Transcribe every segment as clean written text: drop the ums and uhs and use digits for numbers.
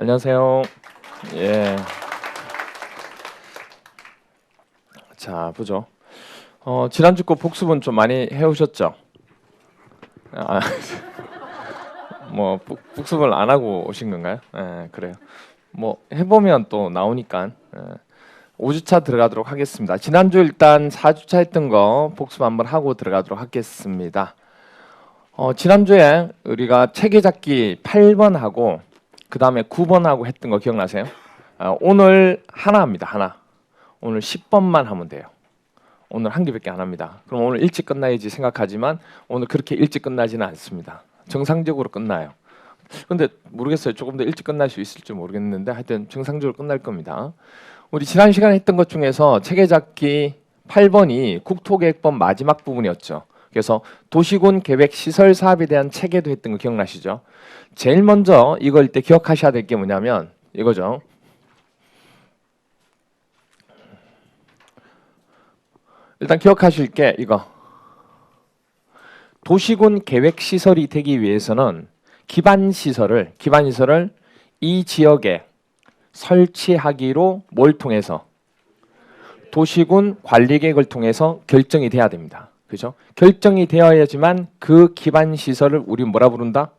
안녕하세요. 예. 자, 보죠. 지난주 거 복습은 좀 많이 해오셨죠? 아, 뭐 복습을 안 하고 오신 건가요? 예, 그래요. 뭐 해보면 또 나오니까 5주차 들어가도록 하겠습니다. 지난주 일단 4주차 했던 거 복습 한번 하고 들어가도록 하겠습니다. 지난주에 우리가 체계잡기 8번 하고 그 다음에 9번 하고 했던 거 기억나세요? 오늘 하나 합니다. 하나. 오늘 10번만 하면 돼요. 오늘 한 개밖에 안 합니다. 그럼 오늘 일찍 끝나야지 생각하지만 오늘 그렇게 일찍 끝나지는 않습니다. 정상적으로 끝나요. 근데 모르겠어요. 조금 더 일찍 끝날 수 있을지 모르겠는데 하여튼 정상적으로 끝날 겁니다. 우리 지난 시간에 했던 것 중에서 체계잡기 8번이 국토계획법 마지막 부분이었죠. 그래서 도시군 계획 시설 사업에 대한 체계도 했던 거 기억나시죠? 제일 먼저 이걸 때 기억하셔야 될 게 뭐냐면 이거죠. 일단 기억하실 게 이거. 도시군 계획 시설이 되기 위해서는 기반 시설을 이 지역에 설치하기로 뭘 통해서 도시군 관리 계획을 통해서 결정이 돼야 됩니다. 그죠? 결정이 되어야지만 그 기반 시설을 우리 뭐라 부른다?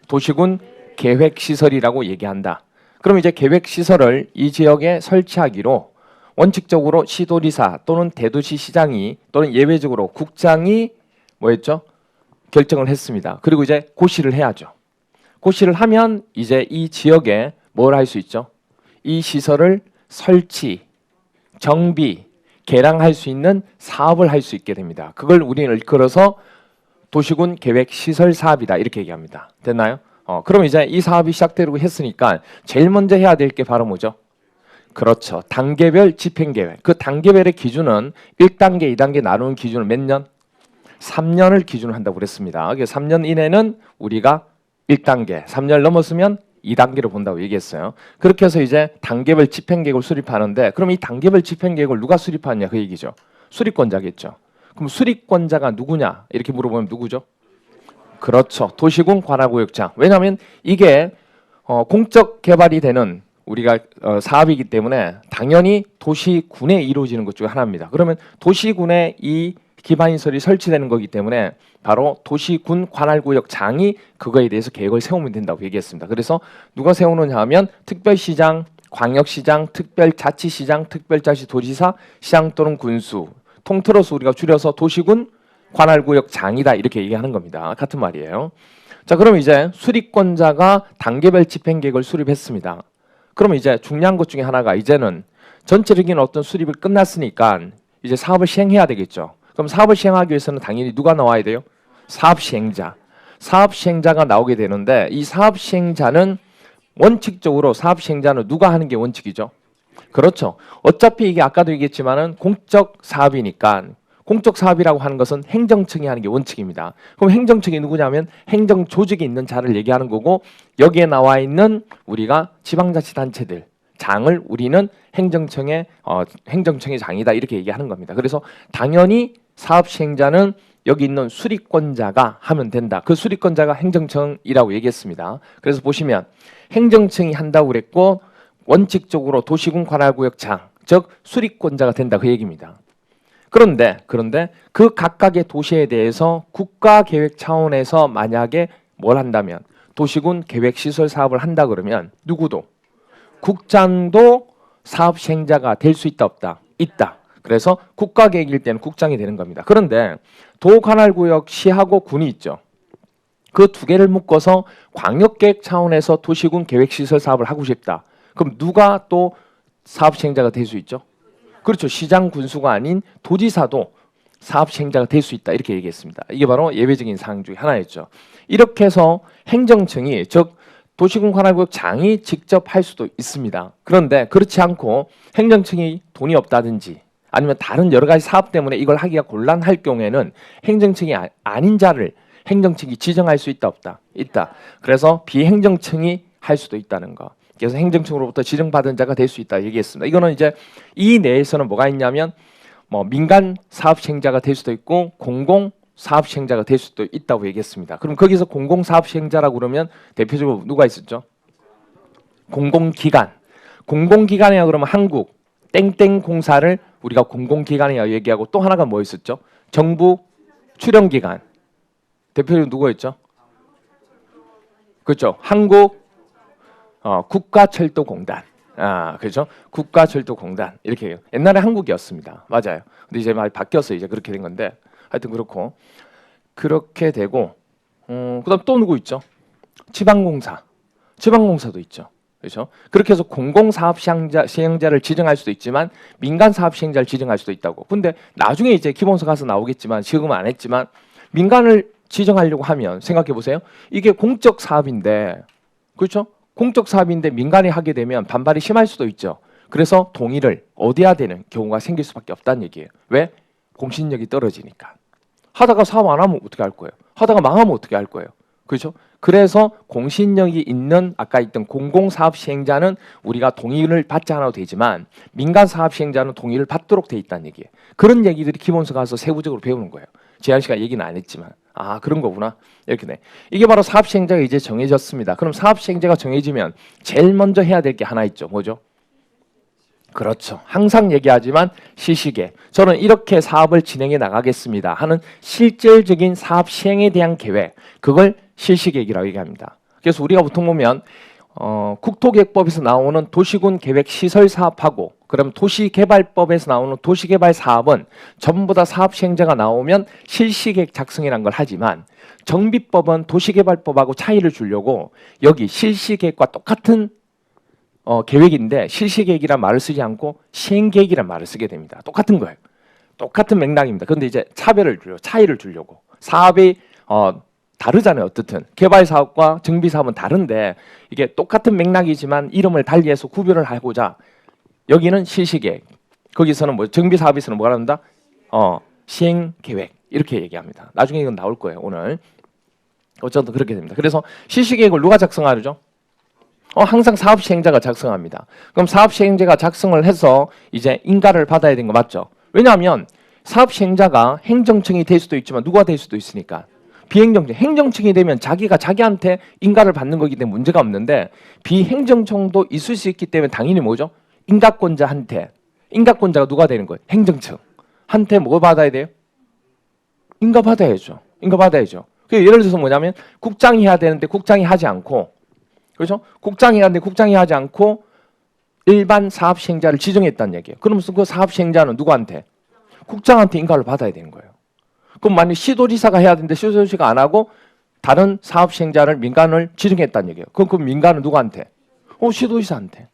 도시군 계획 시설이라고 얘기한다. 그럼 이제 계획 시설을 이 지역에 설치하기로 원칙적으로 시도지사 또는 대도시 시장이 또는 예외적으로 국장이 뭐였죠? 결정을 했습니다. 그리고 이제 고시를 해야죠. 고시를 하면 이제 이 지역에 뭘 할 수 있죠? 이 시설을 설치, 정비, 개량할 수 있는 사업을 할 수 있게 됩니다. 그걸 우리는 일컬어서 도시군 계획 시설 사업이다 이렇게 얘기합니다. 됐나요? 그럼 이제 이 사업이 시작되려고 했으니까 제일 먼저 해야 될 게 바로 뭐죠? 그렇죠. 단계별 집행계획. 그 단계별의 기준은 1단계, 2단계 나누는 기준을 몇 년? 3년을 기준으로 한다고 그랬습니다. 3년 이내는 우리가 1단계, 3년을 넘었으면 2단계로 본다고 얘기했어요. 그렇게 해서 이제 단계별 집행계획을 수립하는데 그럼 이 단계별 집행계획을 누가 수립하느냐 그 얘기죠. 수립권자겠죠. 그럼 수립권자가 누구냐? 이렇게 물어보면 누구죠? 그렇죠. 도시군 관할구역장. 왜냐하면 이게 공적 개발이 되는 우리가 사업이기 때문에 당연히 도시군에 이루어지는 것 중에 하나입니다. 그러면 도시군에 이 기반시설이 설치되는 거기 때문에 바로 도시군 관할구역장이 그거에 대해서 계획을 세우면 된다고 얘기했습니다. 그래서 누가 세우느냐 하면 특별시장, 광역시장, 특별자치시장, 특별자치도지사, 시장 또는 군수 통틀어서 우리가 줄여서 도시군 관할구역장이다 이렇게 얘기하는 겁니다. 같은 말이에요. 자, 그럼 이제 수립권자가 단계별 집행계획을 수립했습니다. 그럼 이제 중요한 것 중에 하나가 이제는 전체적인 어떤 수립이 끝났으니까 이제 사업을 시행해야 되겠죠. 그럼 사업을 시행하기 위해서는 당연히 누가 나와야 돼요? 사업시행자. 사업시행자가 나오게 되는데 이 사업시행자는 원칙적으로 사업시행자는 누가 하는 게 원칙이죠? 그렇죠. 어차피 이게 아까도 얘기했지만은 공적 사업이니까 공적 사업이라고 하는 것은 행정청이 하는 게 원칙입니다. 그럼 행정청이 누구냐면 행정조직이 있는 자를 얘기하는 거고 여기에 나와 있는 우리가 지방자치단체들 장을 우리는 행정청의 장이다 이렇게 얘기하는 겁니다. 그래서 당연히 사업시행자는 여기 있는 수립권자가 하면 된다. 그 수립권자가 행정청이라고 얘기했습니다. 그래서 보시면 행정청이 한다고 그랬고 원칙적으로 도시군 관할구역장 즉 수립권자가 된다 그 얘기입니다. 그런데 그 각각의 도시에 대해서 국가계획 차원에서 만약에 뭘 한다면 도시군 계획시설 사업을 한다 그러면 누구도 국장도 사업시행자가 될 수 있다 없다? 있다. 그래서 국가계획일 때는 국장이 되는 겁니다. 그런데 도관할구역 시하고 군이 있죠. 그 두 개를 묶어서 광역계획 차원에서 도시군 계획시설 사업을 하고 싶다. 그럼 누가 또 사업시행자가 될 수 있죠? 그렇죠. 시장 군수가 아닌 도지사도 사업시행자가 될 수 있다. 이렇게 얘기했습니다. 이게 바로 예외적인 사항 중에 하나였죠. 이렇게 해서 행정청이 즉 도시군 관할구역장이 직접 할 수도 있습니다. 그런데 그렇지 않고 행정청이 돈이 없다든지 아니면 다른 여러 가지 사업 때문에 이걸 하기가 곤란할 경우에는 행정청이 아닌 자를 행정청이 지정할 수 있다 없다? 있다. 그래서 비행정청이 할 수도 있다는 거. 그래서 행정청으로부터 지정받은 자가 될 수 있다 얘기했습니다. 이거는 이제 이 내에서는 뭐가 있냐면 뭐 민간 사업시행자가 될 수도 있고 공공 사업시행자가 될 수도 있다고 얘기했습니다. 그럼 거기서 공공사업시행자라고 그러면 대표적으로 누가 있었죠? 공공기관. 공공기관이야 그러면 한국 땡땡 공사를 우리가 공공기관이라고 얘기하고 또 하나가 뭐 있었죠? 정부 출연기관. 대표님 누구였죠? 그렇죠. 한국 국가철도공단. 그렇죠. 국가철도공단 이렇게 해요. 옛날에 한국이었습니다. 맞아요. 근데 이제 많이 바뀌었어요. 이제 그렇게 된 건데 하여튼 그렇고 그렇게 되고 그다음 또 누구 있죠? 지방공사. 지방공사도 있죠. 그렇죠. 그렇게 해서 공공사업 시행자를 지정할 수도 있지만 민간 사업 시행자를 지정할 수도 있다고. 근데 나중에 이제 기본서 가서 나오겠지만 지금은 안 했지만 민간을 지정하려고 하면 생각해 보세요. 이게 공적 사업인데 그렇죠? 공적 사업인데 민간이 하게 되면 반발이 심할 수도 있죠. 그래서 동의를 얻어야 되는 경우가 생길 수밖에 없다는 얘기예요. 왜? 공신력이 떨어지니까. 하다가 사업 안 하면 어떻게 할 거예요? 하다가 망하면 어떻게 할 거예요? 그렇죠? 그래서 공신력이 있는 아까 있던 공공사업 시행자는 우리가 동의를 받지 않아도 되지만 민간 사업 시행자는 동의를 받도록 돼 있다는 얘기예요. 그런 얘기들이 기본서 가서 세부적으로 배우는 거예요. 재한 씨가 얘기는 안 했지만 그런 거구나 이렇게 돼. 이게 바로 사업 시행자가 이제 정해졌습니다. 그럼 사업 시행자가 정해지면 제일 먼저 해야 될 게 하나 있죠. 뭐죠? 그렇죠. 항상 얘기하지만 시시계. 저는 이렇게 사업을 진행해 나가겠습니다 하는 실질적인 사업 시행에 대한 계획, 그걸 실시계획이라고 얘기합니다. 그래서 우리가 보통 보면 국토계획법에서 나오는 도시군 계획 시설 사업하고 그럼 도시개발법에서 나오는 도시개발 사업은 전부 다 사업 시행자가 나오면 실시계획 작성이라는 걸 하지만 정비법은 도시개발법하고 차이를 주려고 여기 실시계획과 똑같은 계획인데 실시계획이란 말을 쓰지 않고 시행계획이란 말을 쓰게 됩니다. 똑같은 거예요. 똑같은 맥락입니다. 그런데 이제 차이를 주려고 사업이 다르잖아요. 어떻든 개발 사업과 정비 사업은 다른데 이게 똑같은 맥락이지만 이름을 달리해서 구별을 하고자 여기는 실시계획, 거기서는 뭐 정비 사업에서는 뭐라 한다? 시행계획 이렇게 얘기합니다. 나중에 이건 나올 거예요. 오늘 어쨌든 그렇게 됩니다. 그래서 실시계획을 누가 작성하죠? 항상 사업 시행자가 작성합니다. 그럼 사업 시행자가 작성을 해서 이제 인가를 받아야 되는 거 맞죠? 왜냐하면 사업 시행자가 행정청이 될 수도 있지만 누가 될 수도 있으니까 비행정청, 행정청이 되면 자기가 자기한테 인가를 받는 거기 때문에 문제가 없는데 비행정청도 있을 수 있기 때문에 당연히 뭐죠? 인가권자한테, 인가권자가 누가 되는 거예요? 행정청한테 뭐 받아야 돼요? 인가 받아야죠. 인가 받아야죠. 예를 들어서 뭐냐면 국장이 해야 되는데 국장이 하지 않고 그렇죠? 국장이 해야 되는데 국장이 하지 않고 일반 사업 시행자를 지정했다는 얘기예요. 그러면서 그 사업 시행자는 누구한테? 국장한테 인가를 받아야 되는 거예요. 그럼 만약 시도지사가 해야 되는데 시도지사가 안 하고 다른 사업 시행자를 민간을 지정했다는 얘기예요. 그럼 그 민간은 누구한테? 시도지사한테.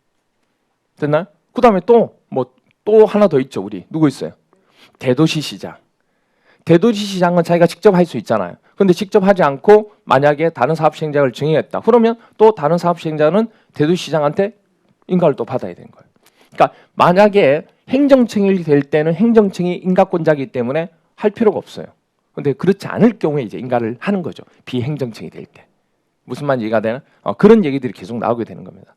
됐나요? 그 다음에 또 하나 더 있죠. 우리 누구 있어요? 대도시시장. 대도시시장은 자기가 직접 할 수 있잖아요. 그런데 직접 하지 않고 만약에 다른 사업 시행자를 정했다. 그러면 또 다른 사업 시행자는 대도시시장한테 인가를 또 받아야 되는 거예요. 그러니까 만약에 행정청이 될 때는 행정청이 인가권자이기 때문에 할 필요가 없어요. 근데 그렇지 않을 경우에 이제 인가를 하는 거죠. 비행정청이 될 때. 무슨 말인지 이해가 되나? 그런 얘기들이 계속 나오게 되는 겁니다.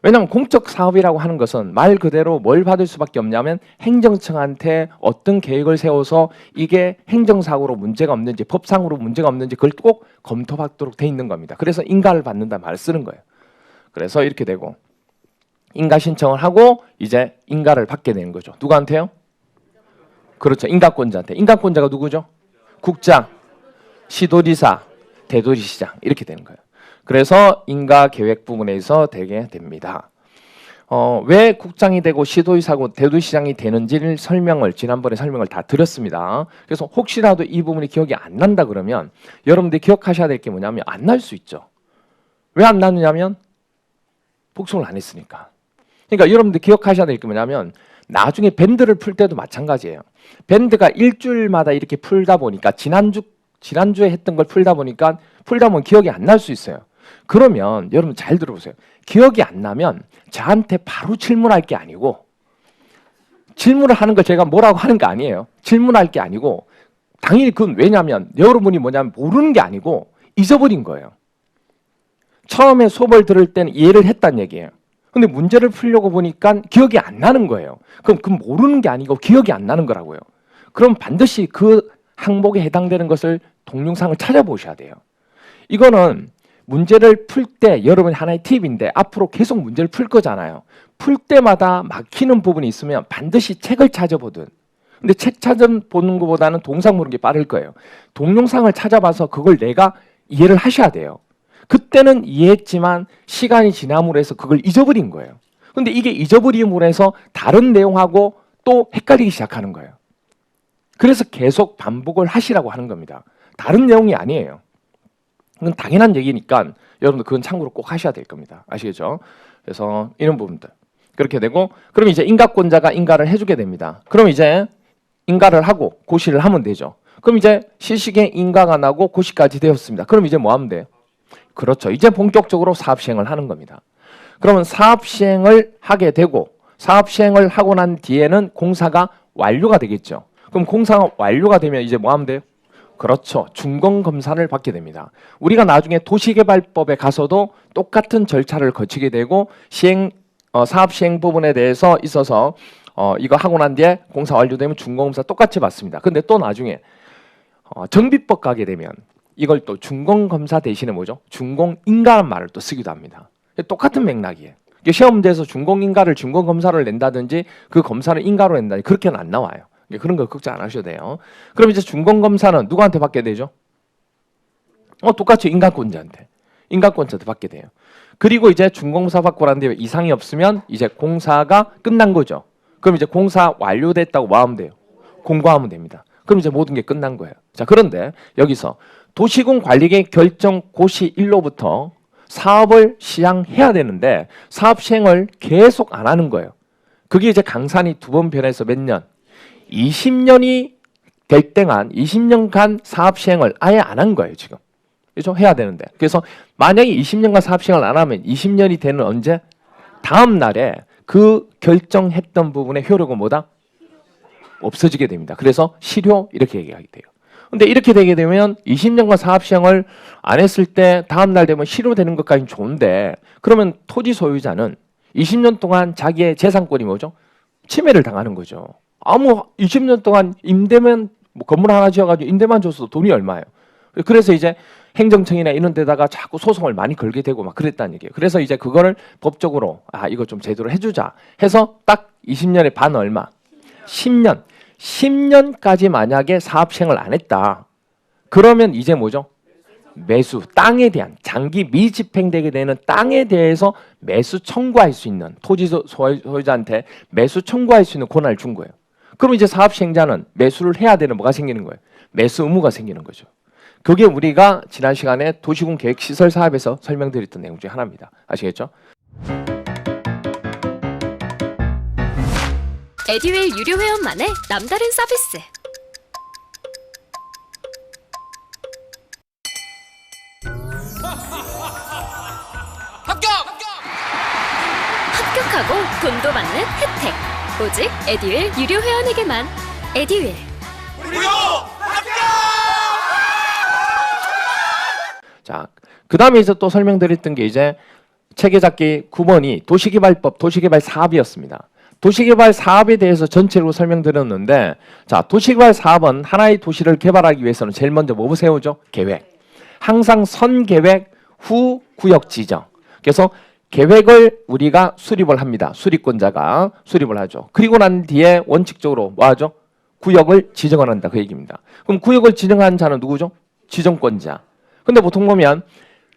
왜냐하면 공적 사업이라고 하는 것은 말 그대로 뭘 받을 수밖에 없냐면 행정청한테 어떤 계획을 세워서 이게 행정상으로 문제가 없는지 법상으로 문제가 없는지 그걸 꼭 검토받도록 돼 있는 겁니다. 그래서 인가를 받는다 말을 쓰는 거예요. 그래서 이렇게 되고 인가 신청을 하고 이제 인가를 받게 되는 거죠. 누구한테요? 그렇죠. 인가권자한테. 인가권자가 누구죠? 국장, 시도지사, 대도시시장 이렇게 되는 거예요. 그래서 인가 계획 부분에서 되게 됩니다. 왜 국장이 되고 시도지사고 대도시장이 되는지를 지난번에 설명을 다 드렸습니다. 그래서 혹시라도 이 부분이 기억이 안 난다 그러면 여러분들이 기억하셔야 될 게 뭐냐면 안 날 수 있죠. 왜 안 나느냐면 복습을 안 했으니까. 그러니까 여러분들 기억하셔야 될 게 뭐냐면 나중에 밴드를 풀 때도 마찬가지예요. 밴드가 일주일마다 이렇게 풀다 보니까 지난주에 했던 걸 풀다 보면 기억이 안 날 수 있어요. 그러면 여러분 잘 들어보세요. 기억이 안 나면 저한테 바로 질문할 게 아니고 질문을 하는 거 제가 뭐라고 하는 게 아니에요. 질문할 게 아니고 당연히 그건 왜냐하면 여러분이 뭐냐면 모르는 게 아니고 잊어버린 거예요. 처음에 수업을 들을 때는 이해를 했단 얘기예요. 근데 문제를 풀려고 보니까 기억이 안 나는 거예요. 그럼 모르는 게 아니고 기억이 안 나는 거라고요. 그럼 반드시 그 항목에 해당되는 것을 동영상을 찾아보셔야 돼요. 이거는 문제를 풀 때 여러분 하나의 팁인데 앞으로 계속 문제를 풀 거잖아요. 풀 때마다 막히는 부분이 있으면 반드시 책을 찾아보든. 근데 책 찾아보는 것보다는 동상 보는 게 빠를 거예요. 동영상을 찾아봐서 그걸 내가 이해를 하셔야 돼요. 그때는 이해했지만 시간이 지남으로 해서 그걸 잊어버린 거예요. 근데 이게 잊어버림으로 해서 다른 내용하고 또 헷갈리기 시작하는 거예요. 그래서 계속 반복을 하시라고 하는 겁니다. 다른 내용이 아니에요. 그건 당연한 얘기니까 여러분들 그건 참고로 꼭 하셔야 될 겁니다. 아시겠죠? 그래서 이런 부분들 그렇게 되고, 그럼 이제 인가권자가 인가를 해주게 됩니다. 그럼 이제 인가를 하고 고시를 하면 되죠. 그럼 이제 시식에 인가가 나고 고시까지 되었습니다. 그럼 이제 뭐 하면 돼요? 그렇죠. 이제 본격적으로 사업 시행을 하는 겁니다. 그러면 사업 시행을 하게 되고, 사업 시행을 하고 난 뒤에는 공사가 완료가 되겠죠. 그럼 공사가 완료가 되면 이제 뭐 하면 돼요? 그렇죠. 준공검사를 받게 됩니다. 우리가 나중에 도시개발법에 가서도 똑같은 절차를 거치게 되고, 사업 시행 부분에 대해서 있어서 이거 하고 난 뒤에 공사 완료되면 준공검사 똑같이 받습니다. 근데 또 나중에 정비법 가게 되면 이걸 또 준공검사 대신에 뭐죠? 준공인가라는 말을 또 쓰기도 합니다. 똑같은 맥락이에요. 시험 문제에서 준공인가를 준공검사를 낸다든지 그 검사를 인가로 낸다든지 그렇게는 안 나와요. 그런 거 걱정 안 하셔도 돼요. 그럼 이제 준공검사는 누구한테 받게 되죠? 똑같이 인가권자한테. 인가권자한테 받게 돼요. 그리고 이제 준공사 받고 난 뒤에 이상이 없으면 이제 공사가 끝난 거죠. 그럼 이제 공사 완료됐다고 뭐 하면 돼요? 공고하면 됩니다. 그럼 이제 모든 게 끝난 거예요. 자, 그런데 여기서 도시군 관리계획 결정 고시일로부터 사업을 시행해야 되는데 사업 시행을 계속 안 하는 거예요. 그게 이제 강산이 두 번 변해서 몇 년? 20년이 될 땡한 20년간 사업 시행을 아예 안 한 거예요, 지금. 그렇죠? 해야 되는데. 그래서 만약에 20년간 사업 시행을 안 하면 20년이 되는 언제? 다음 날에 그 결정했던 부분의 효력은 뭐다? 없어지게 됩니다. 그래서 실효 이렇게 얘기하게 돼요. 근데 이렇게 되게 되면 20년간 사업 시행을 안 했을 때 다음 날 되면 실효되는 것까지는 좋은데, 그러면 토지 소유자는 20년 동안 자기의 재산권이 뭐죠? 침해를 당하는 거죠. 20년 동안 임대면 건물 하나 지어가지고 임대만 줬어도 돈이 얼마예요? 그래서 이제 행정청이나 이런 데다가 자꾸 소송을 많이 걸게 되고 막 그랬다는 얘기예요. 그래서 이제 그거를 법적으로 이거 좀 제대로 해주자 해서 딱 20년에 반 얼마? 10년. 10년까지 만약에 사업 시행을 안 했다. 그러면 이제 뭐죠? 매수, 땅에 대한 장기 미집행되게 되는 땅에 대해서 매수 청구할 수 있는, 토지 소유자한테 매수 청구할 수 있는 권한을 준 거예요. 그럼 이제 사업 시행자는 매수를 해야 되는 뭐가 생기는 거예요? 매수 의무가 생기는 거죠. 그게 우리가 지난 시간에 도시군 계획 시설 사업에서 설명드렸던 내용 중에 하나입니다. 아시겠죠? 에듀윌 유료 회원만의 남다른 서비스. 합격하고 돈도 받는 혜택. 오직 에듀윌 유료 회원에게만. 에듀윌. 무료 합격! 자, 그 다음에 이제 또 설명드렸던 게 이제 체계잡기 9번이 도시개발법, 도시개발 사업이었습니다. 도시개발 사업에 대해서 전체로 설명드렸는데, 자, 도시개발 사업은 하나의 도시를 개발하기 위해서는 제일 먼저 뭐 세우죠? 계획. 항상 선계획 후 구역 지정. 그래서 계획을 우리가 수립을 합니다. 수립권자가 수립을 하죠. 그리고 난 뒤에 원칙적으로 뭐 하죠? 구역을 지정을 한다. 그 얘기입니다. 그럼 구역을 지정한 자는 누구죠? 지정권자. 근데 보통 보면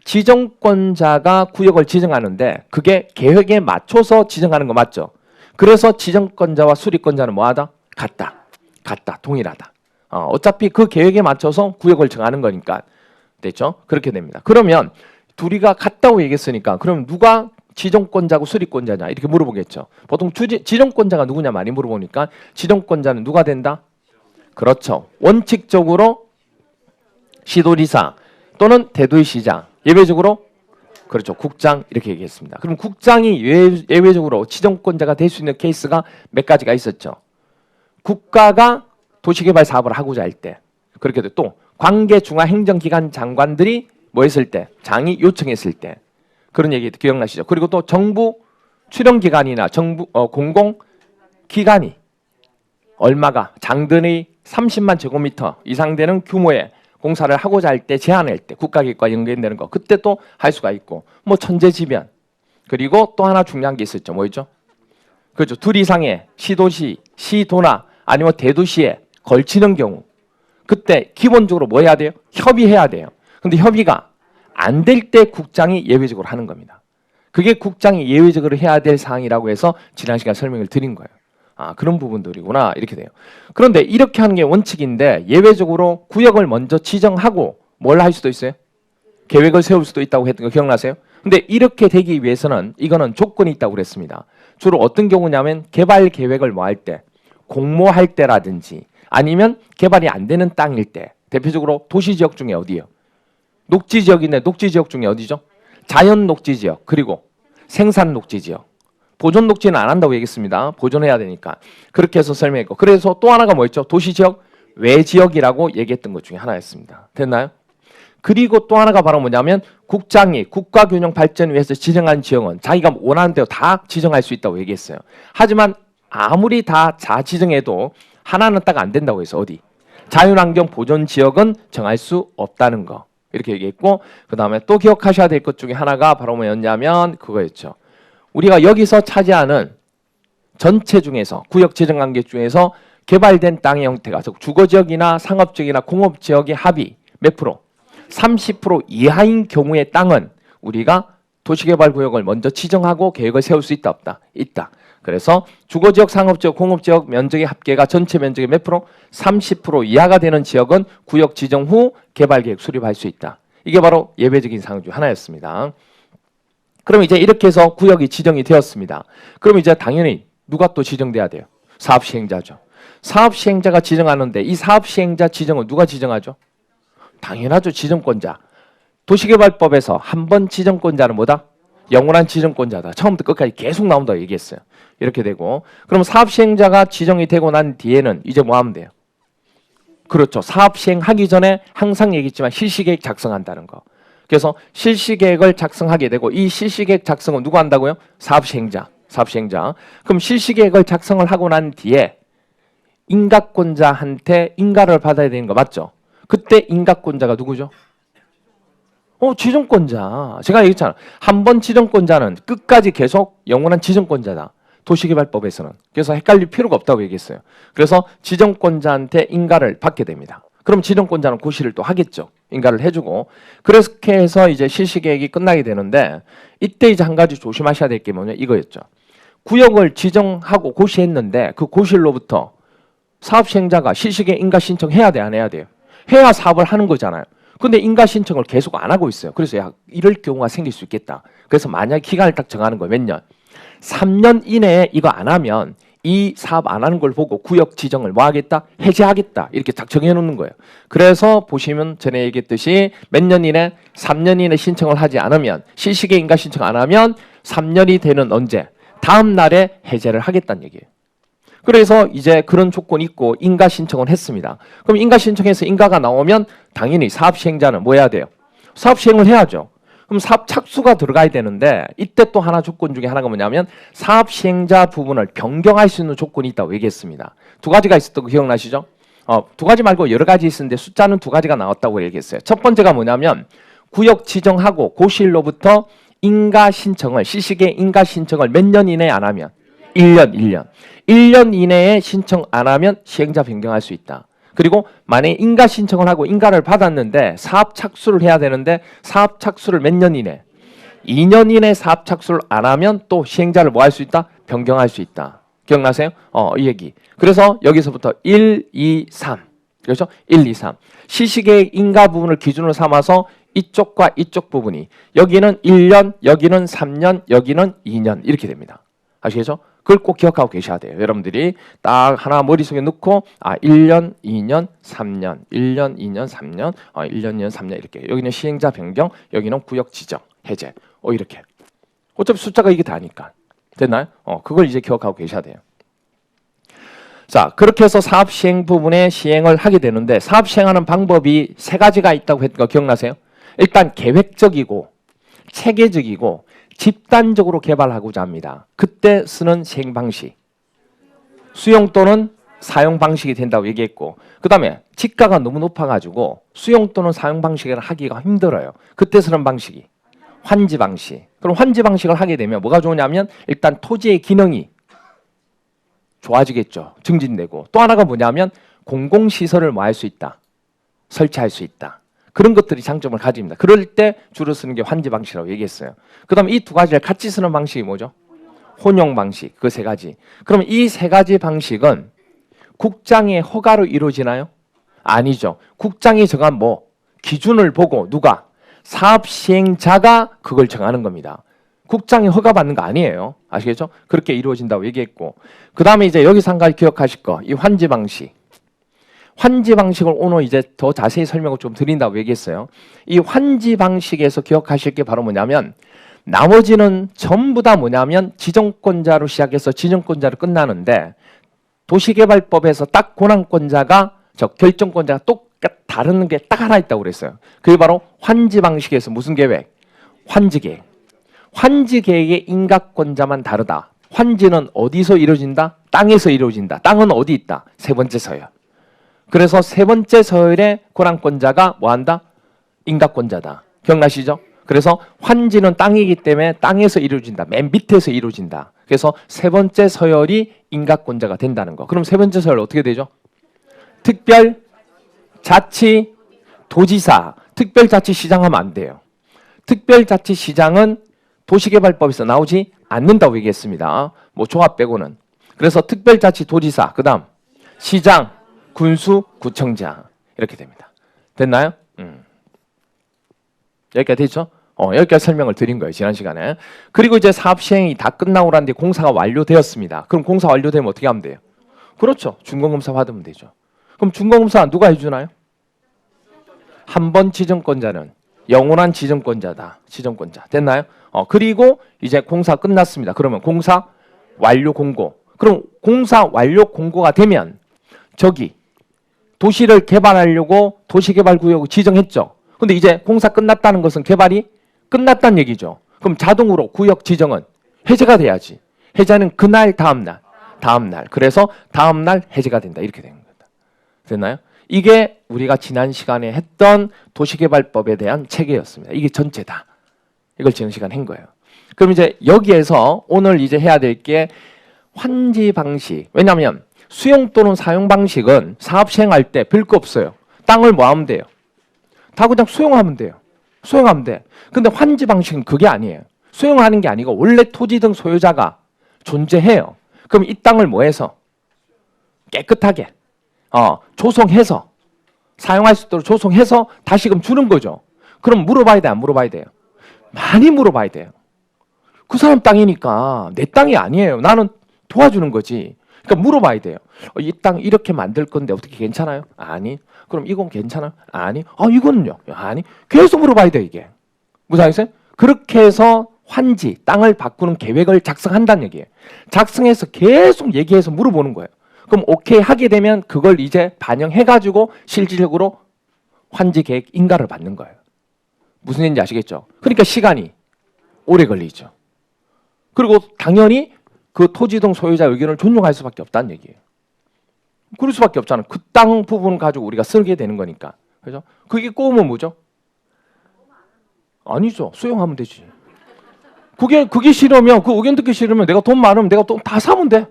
지정권자가 구역을 지정하는데 그게 계획에 맞춰서 지정하는 거 맞죠? 그래서 지정권자와 수립권자는 뭐하다? 같다. 동일하다. 어차피 그 계획에 맞춰서 구역을 정하는 거니까. 됐죠? 그렇게 됩니다. 그러면 둘이가 같다고 얘기했으니까 그럼 누가 지정권자고 수립권자냐 이렇게 물어보겠죠. 보통 지정권자가 누구냐 많이 물어보니까 지정권자는 누가 된다? 그렇죠. 원칙적으로 시도지사 또는 대도시장, 예외적으로 그렇죠. 국장 이렇게 얘기했습니다. 그럼 국장이 예외적으로 지정권자가 될 수 있는 케이스가 몇 가지가 있었죠. 국가가 도시개발 사업을 하고자 할 때, 그렇게 또 관계 중앙행정기관 장관들이 뭐 했을 때, 장이 요청했을 때, 그런 얘기 기억나시죠? 그리고 또 정부 출연기관이나 정부 공공기관이 얼마가 장들의 30만 제곱미터 이상 되는 규모의 공사를 하고자 할 때 제한할 때 국가기획과 연계되는 거 그때 또 할 수가 있고 뭐 천재지변 그리고 또 하나 중요한 게 있었죠. 뭐였죠? 그렇죠. 둘 이상의 시도시, 시도나 아니면 대도시에 걸치는 경우 그때 기본적으로 뭐 해야 돼요? 협의해야 돼요. 근데 협의가 안 될 때 국장이 예외적으로 하는 겁니다. 그게 국장이 예외적으로 해야 될 사항이라고 해서 지난 시간 설명을 드린 거예요. 아, 그런 부분들이구나 이렇게 돼요. 그런데 이렇게 하는 게 원칙인데 예외적으로 구역을 먼저 지정하고 뭘 할 수도 있어요? 계획을 세울 수도 있다고 했던 거 기억나세요? 근데 이렇게 되기 위해서는 이거는 조건이 있다고 그랬습니다. 주로 어떤 경우냐면 개발 계획을 뭐 할 때, 공모할 때라든지 아니면 개발이 안 되는 땅일 때 대표적으로 도시지역 중에 어디요? 녹지지역인데 녹지지역 중에 어디죠? 자연 녹지지역 그리고 생산 녹지지역. 보존 녹지는 안 한다고 얘기했습니다. 보존해야 되니까. 그렇게 해서 설명했고 그래서 또 하나가 뭐였죠? 도시지역 외지역이라고 얘기했던 것 중에 하나였습니다. 됐나요? 그리고 또 하나가 바로 뭐냐면 국장이 국가균형 발전을 위해서 지정한 지역은 자기가 원하는 대로 다 지정할 수 있다고 얘기했어요. 하지만 아무리 다 자지정해도 하나는 딱 안 된다고 해서 어디? 자연환경 보존 지역은 정할 수 없다는 거. 이렇게 얘기했고 그 다음에 또 기억하셔야 될 것 중에 하나가 바로 뭐였냐면 그거였죠. 우리가 여기서 차지하는 전체 중에서 구역 지정 관계 중에서 개발된 땅의 형태가 주거지역이나 상업지역이나 공업지역의 합이 몇 프로? 30% 이하인 경우의 땅은 우리가 도시개발구역을 먼저 지정하고 계획을 세울 수 있다 없다? 있다. 그래서 주거지역, 상업지역, 공업지역 면적의 합계가 전체 면적의 몇 프로? 30% 이하가 되는 지역은 구역 지정 후 개발계획 수립할 수 있다. 이게 바로 예외적인 사항 중 하나였습니다. 그럼 이제 이렇게 해서 구역이 지정이 되었습니다. 그럼 이제 당연히 누가 또 지정돼야 돼요? 사업시행자죠. 사업시행자가 지정하는데 이 사업시행자 지정은 누가 지정하죠? 당연하죠. 지정권자. 도시개발법에서 한 번 지정권자는 뭐다? 영원한 지정권자다. 처음부터 끝까지 계속 나온다고 얘기했어요. 이렇게 되고 그럼 사업시행자가 지정이 되고 난 뒤에는 이제 뭐 하면 돼요? 그렇죠. 사업시행하기 전에 항상 얘기했지만 실시계획 작성한다는 거. 그래서 실시계획을 작성하게 되고 이 실시계획 작성은 누가 한다고요? 사업시행자. 그럼 실시계획을 작성을 하고 난 뒤에 인가권자한테 인가를 받아야 되는 거 맞죠? 그때 인가권자가 누구죠? 지정권자. 제가 얘기했잖아. 한 번 지정권자는 끝까지 계속 영원한 지정권자다. 도시개발법에서는. 그래서 헷갈릴 필요가 없다고 얘기했어요. 그래서 지정권자한테 인가를 받게 됩니다. 그럼 지정권자는 고시를 또 하겠죠. 인가를 해주고. 그렇게 해서 이제 실시계획이 끝나게 되는데 이때 이제 한 가지 조심하셔야 될 게 뭐냐 이거였죠. 구역을 지정하고 고시했는데 그 고시로부터 사업시행자가 실시계획 인가 신청해야 돼, 안 해야 돼요? 해야 사업을 하는 거잖아요. 근데 인가 신청을 계속 안 하고 있어요. 그래서 이럴 경우가 생길 수 있겠다. 그래서 만약 기간을 딱 정하는 거예요. 몇 년? 3년 이내에 이거 안 하면 이 사업 안 하는 걸 보고 구역 지정을 뭐 하겠다? 해제하겠다. 이렇게 딱 정해놓는 거예요. 그래서 보시면 전에 얘기했듯이 몇 년 이내? 3년 이내 신청을 하지 않으면 실시계획 인가 신청 안 하면 3년이 되는 언제? 다음 날에 해제를 하겠다는 얘기예요. 그래서 이제 그런 조건이 있고 인가 신청을 했습니다. 그럼 인가 신청해서 인가가 나오면 당연히 사업시행자는 뭐 해야 돼요? 사업시행을 해야죠. 그럼 사업 착수가 들어가야 되는데 이때 또 하나 조건 중에 하나가 뭐냐면 사업시행자 부분을 변경할 수 있는 조건이 있다고 얘기했습니다. 두 가지가 있었던 거 기억나시죠? 두 가지 말고 여러 가지 있었는데 숫자는 두 가지가 나왔다고 얘기했어요. 첫 번째가 뭐냐면 구역 지정하고 고시일로부터 인가 신청을 실시계획 인가 신청을 몇 년 이내에 안 하면 1년 이내에 신청 안 하면 시행자 변경할 수 있다. 그리고 만약에 인가 신청을 하고 인가를 받았는데 사업 착수를 해야 되는데 사업 착수를 몇 년 이내? 2년 이내 사업 착수를 안 하면 또 시행자를 뭐 할 수 있다? 변경할 수 있다. 기억나세요? 이 얘기. 그래서 여기서부터 1, 2, 3. 그렇죠? 1, 2, 3. 실시계획 인가 부분을 기준으로 삼아서 이쪽과 이쪽 부분이 여기는 1년, 여기는 3년, 여기는 2년 이렇게 됩니다. 아시겠죠? 그걸 꼭 기억하고 계셔야 돼요. 여러분들이 딱 하나 머릿속에 넣고 1년, 2년, 3년 1년, 2년, 3년 1년, 2년, 3년 이렇게 여기는 시행자 변경, 여기는 구역 지정, 해제 이렇게 어차피 숫자가 이게 다니까 됐나요? 그걸 이제 기억하고 계셔야 돼요. 자, 그렇게 해서 사업 시행 부분에 시행을 하게 되는데 사업 시행하는 방법이 세 가지가 있다고 했던 거 기억나세요? 일단 계획적이고 체계적이고 집단적으로 개발하고자 합니다. 그때 쓰는 시행 방식 수용 또는 사용 방식이 된다고 얘기했고, 그 다음에 지가가 너무 높아가지고 수용 또는 사용 방식을 하기가 힘들어요. 그때 쓰는 방식이 환지 방식. 그럼 환지 방식을 하게 되면 뭐가 좋으냐면 일단 토지의 기능이 좋아지겠죠. 증진되고, 또 하나가 뭐냐면 공공시설을 뭐 할 수 있다, 설치할 수 있다. 그런 것들이 장점을 가집니다. 그럴 때 주로 쓰는 게 환지 방식이라고 얘기했어요. 그 다음에 이 두 가지를 같이 쓰는 방식이 뭐죠? 혼용 방식. 그 세 가지. 그러면 이 세 가지 방식은 국장의 허가로 이루어지나요? 아니죠. 국장이 정한 뭐 기준을 보고 누가? 사업 시행자가 그걸 정하는 겁니다. 국장이 허가받는 거 아니에요. 아시겠죠? 그렇게 이루어진다고 얘기했고, 그 다음에 이제 여기서 한 가지 기억하실 거, 이 환지 방식. 환지 방식을 오늘 이제 더 자세히 설명을 좀 드린다고 얘기했어요. 이 환지 방식에서 기억하실 게 바로 뭐냐면 나머지는 전부 다 뭐냐면 지정권자로 시작해서 지정권자로 끝나는데 도시개발법에서 딱 권한권자가 결정권자가 다른 게 딱 하나 있다고 그랬어요. 그게 바로 환지 방식에서 무슨 계획? 환지계획. 환지계획의 인가권자만 다르다. 환지는 어디서 이루어진다? 땅에서 이루어진다. 땅은 어디 있다? 세 번째 서열. 그래서 세 번째 서열의 권한권자가 뭐한다? 인가권자다. 기억나시죠? 그래서 환지는 땅이기 때문에 땅에서 이루어진다. 맨 밑에서 이루어진다. 그래서 세 번째 서열이 인가권자가 된다는 거. 그럼 세 번째 서열 어떻게 되죠? 특별자치도지사. 특별자치시장 하면 안 돼요. 특별자치시장은 도시개발법에서 나오지 않는다고 얘기했습니다. 뭐 조합 빼고는. 그래서 특별자치도지사, 그 다음 시장, 군수, 구청장 이렇게 됩니다. 됐나요? 여기까지 됐죠? 여기까지 설명을 드린 거예요. 지난 시간에. 그리고 이제 사업 시행이 다 끝나고 난 뒤에 공사가 완료되었습니다. 그럼 공사 완료되면 어떻게 하면 돼요? 그렇죠. 준공검사 받으면 되죠. 그럼 준공검사 누가 해주나요? 한 번 지정권자는 영원한 지정권자다. 지정권자. 됐나요? 그리고 이제 공사 끝났습니다. 그러면 공사 완료 공고. 그럼 공사 완료 공고가 되면 저기 도시를 개발하려고 도시개발구역을 지정했죠. 근데 이제 공사 끝났다는 것은 개발이 끝났다는 얘기죠. 그럼 자동으로 구역 지정은 해제가 돼야지. 해제는 그날 다음날. 그래서 다음날 해제가 된다. 이렇게 되는 겁니다. 됐나요? 이게 우리가 지난 시간에 했던 도시개발법에 대한 체계였습니다. 이게 전체다. 이걸 지난 시간에 한 거예요. 그럼 이제 여기에서 오늘 이제 해야 될 게 환지 방식. 왜냐하면 수용 또는 사용 방식은 사업 시행할 때 별거 없어요. 땅을 뭐 하면 돼요? 다 그냥 수용하면 돼요. 수용하면 돼. 근데 환지 방식은 그게 아니에요. 수용하는 게 아니고 원래 토지 등 소유자가 존재해요. 그럼 이 땅을 뭐 해서? 깨끗하게 조성해서 사용할 수 있도록 조성해서 다시금 주는 거죠. 그럼 물어봐야 돼, 안 물어봐야 돼요? 많이 물어봐야 돼요. 그 사람 땅이니까 내 땅이 아니에요. 나는 도와주는 거지. 그러니까 물어봐야 돼요. 이 땅 이렇게 만들 건데 어떻게 괜찮아요? 아니. 그럼 이건 괜찮아요? 아니. 이거는요? 아니. 계속 물어봐야 돼 이게. 무슨 알겠어요? 그렇게 해서 환지, 땅을 바꾸는 계획을 작성한다는 얘기예요. 작성해서 계속 얘기해서 물어보는 거예요. 그럼 오케이 하게 되면 그걸 이제 반영해가지고 실질적으로 환지 계획 인가를 받는 거예요. 무슨 얘기인지 아시겠죠? 그러니까 시간이 오래 걸리죠. 그리고 당연히 그 토지동 소유자 의견을 존중할 수밖에 없다는 얘기예요. 그럴 수밖에 없잖아요. 그 땅 부분을 가지고 우리가 쓰게 되는 거니까. 그죠? 그게 꼬우면 뭐죠? 아니죠. 수용하면 되지. 그게 싫으면, 그 의견 듣기 싫으면 내가 돈 많으면 내가 돈 다 사면 돼.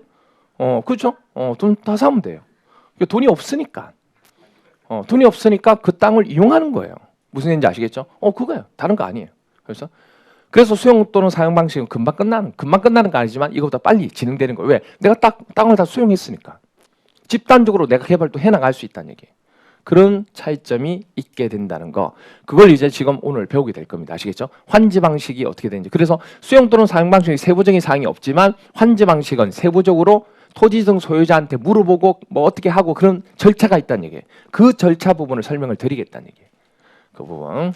그렇죠? 돈 다 사면 돼요. 돈이 없으니까. 돈이 없으니까 그 땅을 이용하는 거예요. 무슨 얘기인지 아시겠죠? 그거예요. 다른 거 아니에요. 그래서 수용 또는 사용 방식은 금방 끝나는 거 아니지만 이거보다 빨리 진행되는 거예요. 왜? 내가 땅을 다 수용했으니까. 집단적으로 내가 개발도 해나갈 수 있다는 얘기예요. 그런 차이점이 있게 된다는 거. 그걸 이제 지금 오늘 배우게 될 겁니다. 아시겠죠? 환지 방식이 어떻게 되는지. 그래서 수용 또는 사용 방식이 세부적인 사항이 없지만 환지 방식은 세부적으로 토지 등 소유자한테 물어보고 뭐 어떻게 하고 그런 절차가 있다는 얘기예요. 그 절차 부분을 설명을 드리겠다는 얘기예요. 그 부분.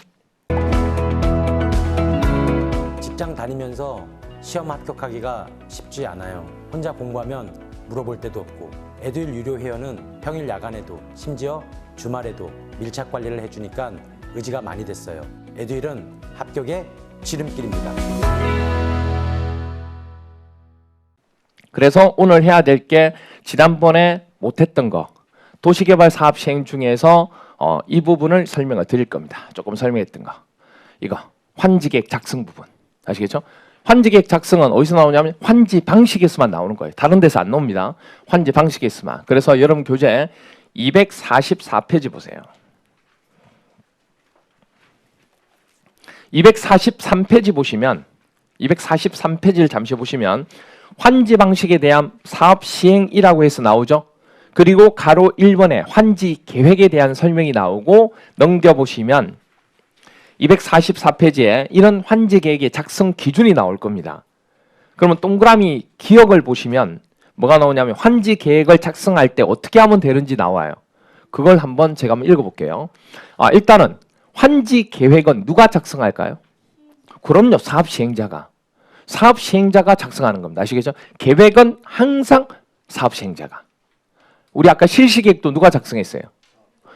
직장 다니면서 시험 합격하기가 쉽지 않아요. 혼자 공부하면 물어볼 데도 없고 에듀윌 유료 회원은 평일 야간에도 심지어 주말에도 밀착 관리를 해주니까 의지가 많이 됐어요. 에듀윌은 합격의 지름길입니다. 그래서 오늘 해야 될 게 지난번에 못했던 거 도시개발 사업 시행 중에서 이 부분을 설명을 드릴 겁니다. 조금 설명했던 거 이거 환지계획 작성 부분 아시겠죠? 환지계획 작성은 어디서 나오냐면 환지 방식에서만 나오는 거예요. 다른 데서 안 나옵니다. 환지 방식에서만. 그래서 여러분 교재 244페이지 보세요. 243페이지 보시면 243페이지를 잠시 보시면 환지 방식에 대한 사업 시행이라고 해서 나오죠. 그리고 가로 1번에 환지 계획에 대한 설명이 나오고 넘겨보시면 244페이지에 이런 환지 계획의 작성 기준이 나올 겁니다. 그러면 동그라미 기억을 보시면 뭐가 나오냐면 환지 계획을 작성할 때 어떻게 하면 되는지 나와요. 그걸 한번 제가 한번 읽어볼게요. 일단은 환지 계획은 누가 작성할까요? 그럼요. 사업 시행자가 작성하는 겁니다. 아시겠죠? 계획은 항상 사업 시행자가. 우리 아까 실시계획도 누가 작성했어요?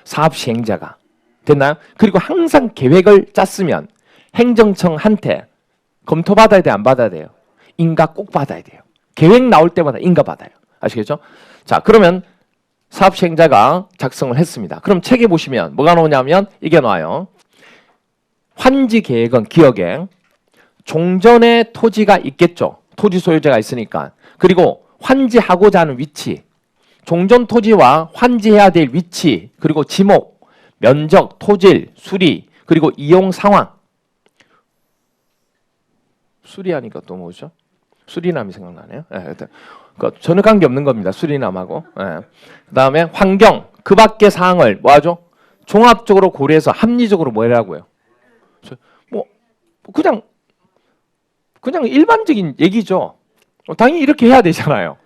사업 시행자가. 됐나요? 그리고 항상 계획을 짰으면 행정청한테 검토받아야 돼, 안 받아야 돼요? 인가 꼭 받아야 돼요. 계획 나올 때마다 인가 받아요. 아시겠죠? 자, 그러면 사업 시행자가 작성을 했습니다. 그럼 책에 보시면 뭐가 나오냐면 이게 나와요. 환지 계획은 기억에 종전에 토지가 있겠죠. 토지 소유자가 있으니까. 그리고 환지하고자 하는 위치, 종전 토지와 환지해야 될 위치, 그리고 지목, 면적, 토질, 수리, 그리고 이용 상황. 수리하니까 또 뭐죠? 수리남이 생각나네요. 전혀 관계 없는 겁니다. 수리남하고. 그다음에 환경, 그 밖의 사항을 뭐 하죠? 종합적으로 고려해서 합리적으로 뭐 하라고요? 뭐 그냥 일반적인 얘기죠. 당연히 이렇게 해야 되잖아요.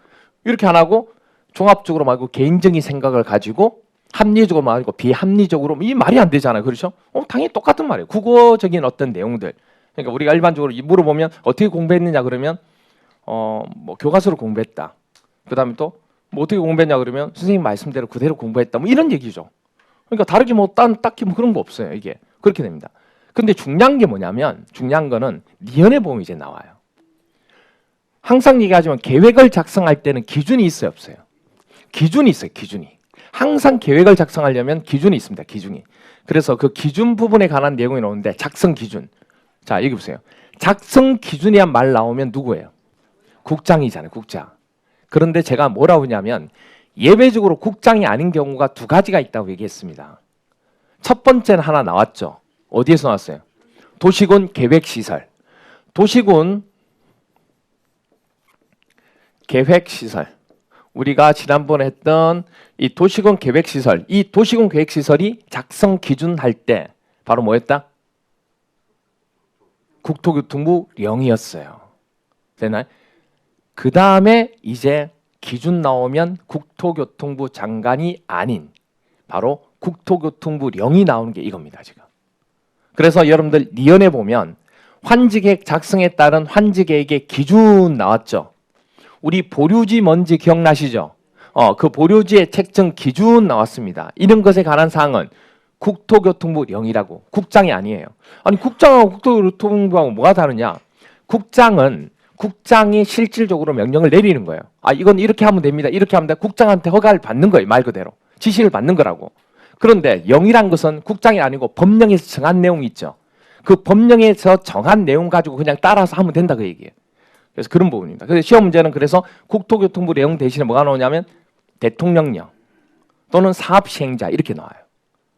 이렇게 안 하고 종합적으로 말고 개인적인 생각을 가지고 합리적으로 말고 비합리적으로 이 말이 안 되잖아요. 그렇죠? 당연히 똑같은 말이에요. 국어적인 어떤 내용들. 그러니까 우리가 일반적으로 물어보면 어떻게 공부했느냐 그러면 뭐 교과서로 공부했다. 그다음에 또 뭐 어떻게 공부했냐 그러면 선생님 말씀대로 그대로 공부했다. 뭐 이런 얘기죠. 그러니까 다르게 뭐 딱히 뭐 그런 거 없어요. 이게 그렇게 됩니다. 근데 중요한 게 뭐냐면 중요한 거는 니은에 보면 이제 나와요. 항상 얘기하지만 계획을 작성할 때는 기준이 있어요, 없어요? 기준이 있어요, 기준이. 항상 계획을 작성하려면 기준이 있습니다, 기준이. 그래서 그 기준 부분에 관한 내용이 나오는데 작성 기준. 자, 여기 보세요. 작성 기준이란 말 나오면 누구예요? 국장이잖아요, 국장. 그런데 제가 뭐라고 하냐면 예외적으로 국장이 아닌 경우가 두 가지가 있다고 얘기했습니다. 첫 번째는 하나 나왔죠. 어디에서 나왔어요? 도시군 계획시설. 도시군 계획시설. 우리가 지난번에 했던 이 도시군 계획시설. 이 도시군 계획시설이 작성 기준 할 때 바로 뭐였다? 국토교통부 령이었어요. 되나요? 그 다음에 이제 기준 나오면 국토교통부 장관이 아닌 바로 국토교통부 령이 나오는 게 이겁니다. 지금. 그래서 여러분들 니은에 보면 환지계획 작성에 따른 환지계획의 기준 나왔죠. 우리 보류지 뭔지 기억나시죠? 그 보류지의 책정 기준 나왔습니다. 이런 것에 관한 사항은 국토교통부 령이라고. 국장이 아니에요. 아니 국장하고 국토교통부하고 뭐가 다르냐? 국장이 실질적으로 명령을 내리는 거예요. 이건 이렇게 하면 됩니다. 이렇게 하면 국장한테 허가를 받는 거예요. 말 그대로. 지시를 받는 거라고. 그런데 령이란 것은 국장이 아니고 법령에서 정한 내용이 있죠. 그 법령에서 정한 내용 가지고 그냥 따라서 하면 된다 그 얘기예요. 그래서 그런 부분입니다. 그래서 시험 문제는 그래서 국토교통부 령 대신에 뭐가 나오냐면 대통령령 또는 사업시행자 이렇게 나와요.